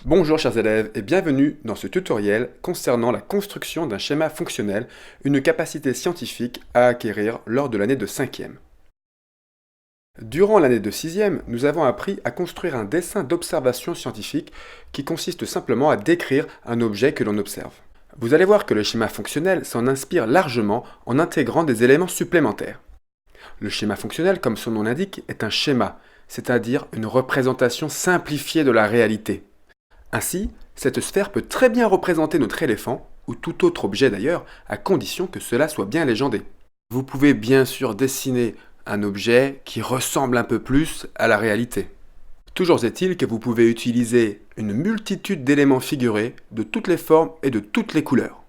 Bonjour chers élèves et bienvenue dans ce tutoriel concernant la construction d'un schéma fonctionnel, une capacité scientifique à acquérir lors de l'année de 5e. Durant l'année de 6e, nous avons appris à construire un dessin d'observation scientifique qui consiste simplement à décrire un objet que l'on observe. Vous allez voir que le schéma fonctionnel s'en inspire largement en intégrant des éléments supplémentaires. Le schéma fonctionnel, comme son nom l'indique, est un schéma, c'est-à-dire une représentation simplifiée de la réalité. Ainsi, cette sphère peut très bien représenter notre éléphant, ou tout autre objet d'ailleurs, à condition que cela soit bien légendé. Vous pouvez bien sûr dessiner un objet qui ressemble un peu plus à la réalité. Toujours est-il que vous pouvez utiliser une multitude d'éléments figurés de toutes les formes et de toutes les couleurs.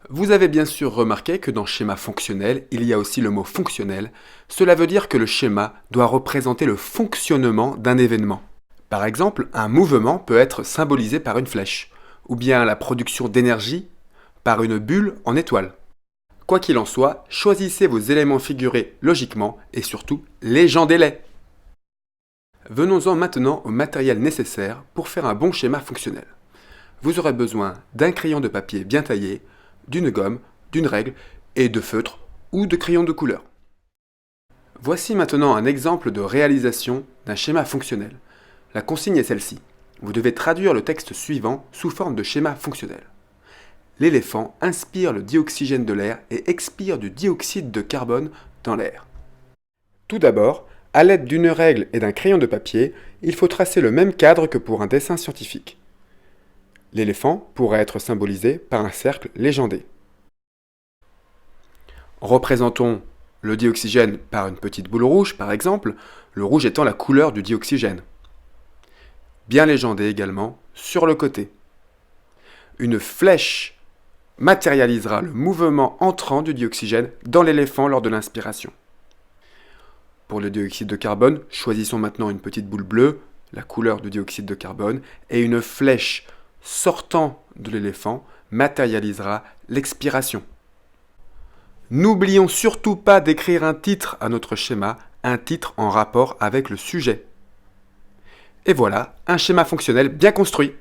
Vous avez bien sûr remarqué que dans schéma fonctionnel, il y a aussi le mot fonctionnel. Cela veut dire que le schéma doit représenter le fonctionnement d'un événement. Par exemple, un mouvement peut être symbolisé par une flèche, ou bien la production d'énergie par une bulle en étoile. Quoi qu'il en soit, choisissez vos éléments figurés logiquement et surtout légendez-les. Venons-en maintenant au matériel nécessaire pour faire un bon schéma fonctionnel. Vous aurez besoin d'un crayon de papier bien taillé, d'une gomme, d'une règle et de feutre ou de crayon de couleur. Voici maintenant un exemple de réalisation d'un schéma fonctionnel. La consigne est celle-ci. Vous devez traduire le texte suivant sous forme de schéma fonctionnel. L'éléphant inspire le dioxygène de l'air et expire du dioxyde de carbone dans l'air. Tout d'abord, à l'aide d'une règle et d'un crayon de papier, il faut tracer le même cadre que pour un dessin scientifique. L'éléphant pourrait être symbolisé par un cercle légendé. Représentons le dioxygène par une petite boule rouge, par exemple, le rouge étant la couleur du dioxygène. Bien légendé également sur le côté. Une flèche matérialisera le mouvement entrant du dioxygène dans l'éléphant lors de l'inspiration. Pour le dioxyde de carbone, choisissons maintenant une petite boule bleue, la couleur du dioxyde de carbone, et une flèche sortant de l'éléphant matérialisera l'expiration. N'oublions surtout pas d'écrire un titre à notre schéma, un titre en rapport avec le sujet. Et voilà, un schéma fonctionnel bien construit.